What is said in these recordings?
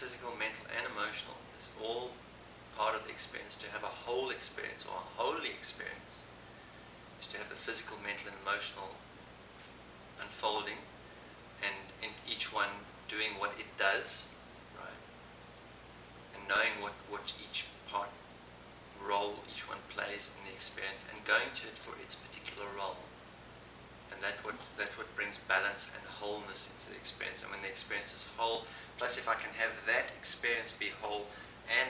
physical, mental, and emotional, is all part of the experience. To have a whole experience, or a holy experience, is to have the physical, mental, and emotional unfolding, and in each one doing what it does, right? And knowing what each part, role each one plays in the experience, and going to it for its particular role. And that's what brings balance and wholeness into the experience. And when the experience is whole, plus if I can have that experience be whole, and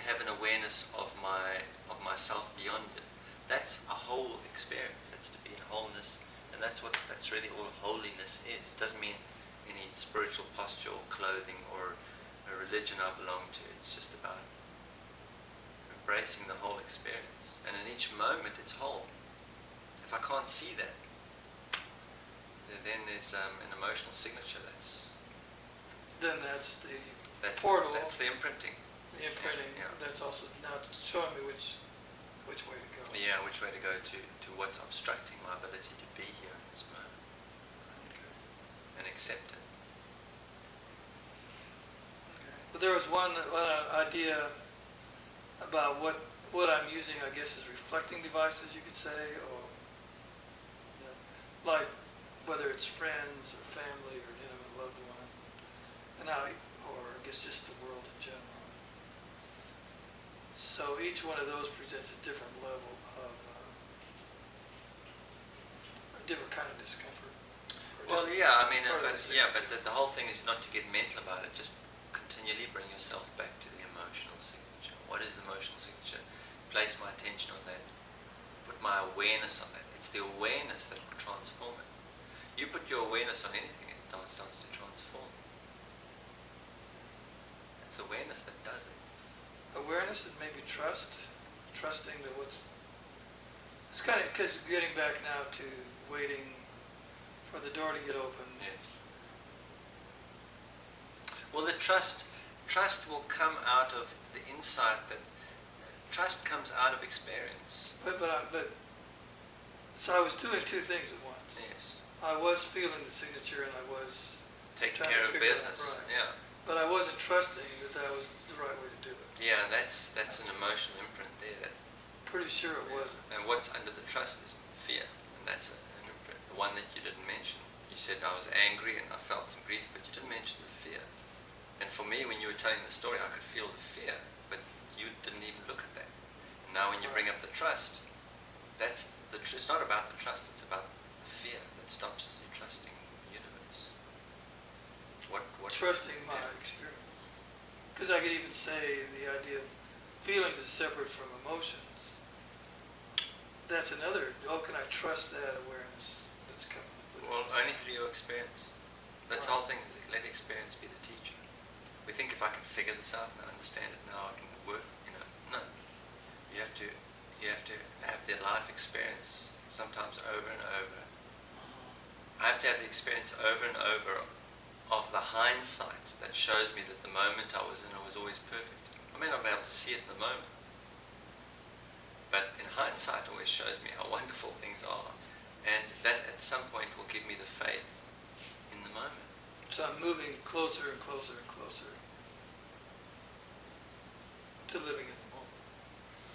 have an awareness of myself beyond it, that's a whole experience. That's to be in wholeness, and that's really all holiness is. It doesn't mean any spiritual posture or clothing or a religion I belong to. It's just about embracing the whole experience, and in each moment it's whole. If I can't see that, then there's an emotional signature that's the portal. That's the imprinting. The imprinting. Yeah. That's also now showing me which way to go. Yeah, which way to go to what's obstructing my ability to be here in this moment. Okay. And accept it. Okay. But there was one idea about what I'm using, I guess, as reflecting devices, you could say, or like whether it's friends or family or an intimate loved one, and or I guess just the world in general. So each one of those presents a different level of a different kind of discomfort. Well, yeah, I mean, but the whole thing is not to get mental about it. Just continually bring yourself back to the emotional signature. What is the emotional signature? Place my attention on that. Put my awareness on that. It's the awareness that will transform it. You put your awareness on anything, it starts to transform. It's awareness that does it. Awareness and maybe trusting that it's kind of, because getting back now to waiting for the door to get open. Yes. Well, the trust will come out of the insight that trust comes out of experience. So I was doing two things at once. Yes. I was feeling the signature, and I was taking care of business. Right. Yeah. But I wasn't trusting that was the right way to do it. Yeah, that's an emotional imprint there. Pretty sure it wasn't. And what's under the trust is fear, and that's an imprint. The one that you didn't mention. You said I was angry and I felt some grief, but you didn't mention the fear. And for me, when you were telling the story, I could feel the fear, but you didn't even look at that. And now when you bring up the trust, it's not about the trust, it's about the fear that stops you trusting the universe. Trusting my experience. Because I could even say the idea of feelings is separate from emotions. That's another, can I trust that awareness that's coming with Well, this? only through your experience. That's the whole thing, is let experience be the teacher. We think if I can figure this out and I understand it now, I can work, no. You have to have the life experience, sometimes over and over. I have to have the experience over and over of the hindsight that shows me that the moment I was in was always perfect. I may not be able to see it in the moment, but in hindsight always shows me how wonderful things are, and that at some point will give me the faith in the moment. So I'm moving closer and closer and closer to living in the moment.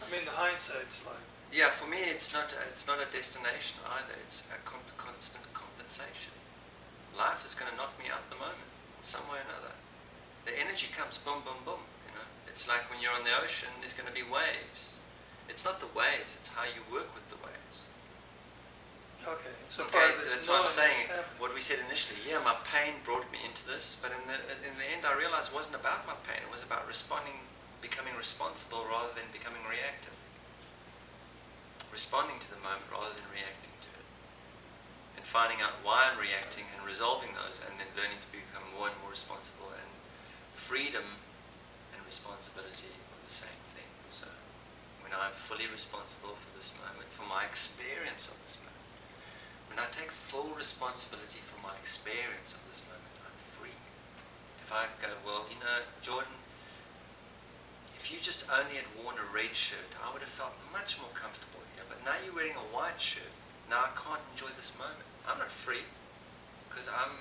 I mean, the hindsight's like... Yeah, for me it's not a destination either. It's a constant compensation. Life is going to knock me out the moment in some way or another. The energy comes boom, boom, boom. It's like when you're on the ocean, there's going to be waves. It's not the waves, it's how you work with the waves. Okay, so that's what I'm saying. What we said initially, my pain brought me into this, but in the end I realized it wasn't about my pain, it was about becoming responsible rather than becoming reactive. Responding to the moment rather than reacting to it. And finding out why I'm reacting and resolving those, and then learning to become more and more responsible. And freedom and responsibility are the same thing. So when I'm fully responsible for this moment, for my experience of this moment, when I take full responsibility for my experience of this moment, I'm free. If I go, well, Jordan, if you just only had worn a red shirt, I would have felt much more comfortable here. But now you're wearing a white shirt. Now I can't enjoy this moment. I'm not free, because I'm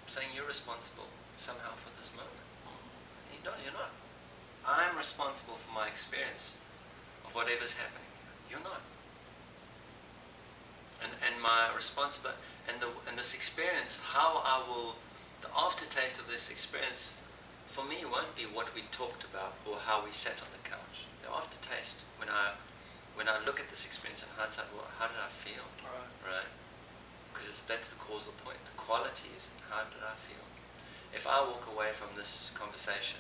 saying you're responsible somehow for this moment. You're not. I'm responsible for my experience of whatever's happening. You're not. And my responsibility, and this experience, the aftertaste of this experience, for me, won't be what we talked about or how we sat on the couch. The aftertaste, when I look at this experience in hindsight, well, how did I feel? Right? Because that's the causal point. The quality is, how did I feel? If I walk away from this conversation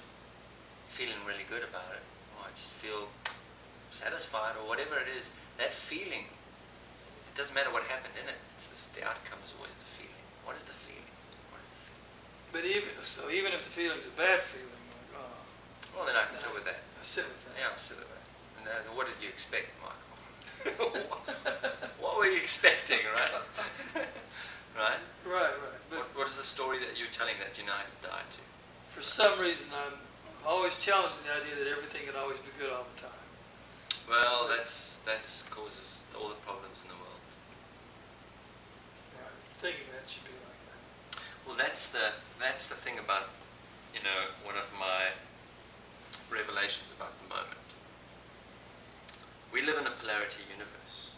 feeling really good about it, or I just feel satisfied, or whatever it is, that feeling, it doesn't matter what happened in it, the outcome is always the feeling. What is the feeling? What is the feeling? But even if the feeling's a bad feeling, well, then I can sit with that. Sit with that. Yeah, I'll sit with that. And what did you expect, Michael? What were you expecting, right? Right? Right. But what is the story that you're telling that you now have to die to? for some reason, I'm always challenging the idea that everything can always be good all the time. Well, that's causes all the problems in the world. Right. Thinking that should be like that. Well, that's the thing about, one of my revelations about the moment. We live in a polarity universe.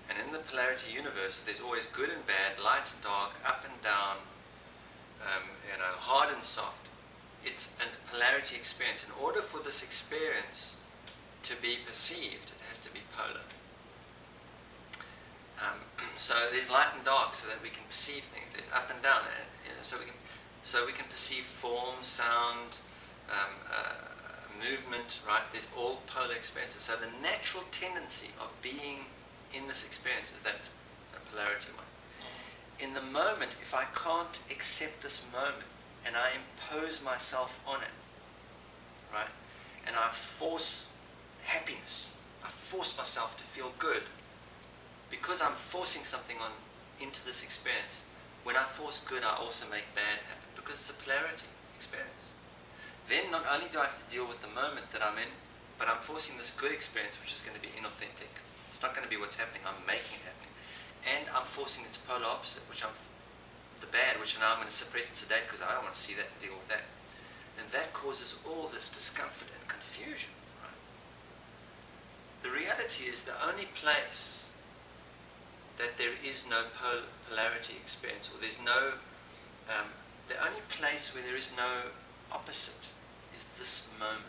And in the polarity universe, there's always good and bad, light and dark, up and down, hard and soft. It's a polarity experience. In order for this experience to be perceived, it has to be polar. So there's light and dark, so that we can perceive things. There's up and down, so we can perceive form, sound, movement. Right? There's all polar experiences. So the natural tendency of being in this experience is that it's a polarity one. In the moment, if I can't accept this moment and I impose myself on it, right, and I force happiness, I force myself to feel good, because I'm forcing something into this experience. When I force good, I also make bad happen, because it's a polarity experience. Then not only do I have to deal with the moment that I'm in, but I'm forcing this good experience, which is going to be inauthentic. It's not going to be what's happening, I'm making it happening. And I'm forcing its polar opposite, the bad, which now I'm going to suppress and sedate because I don't want to see that and deal with that. And that causes all this discomfort and confusion. Right? The reality is the only place that there is no polarity experience, or there's no, the only place where there is no opposite is this moment.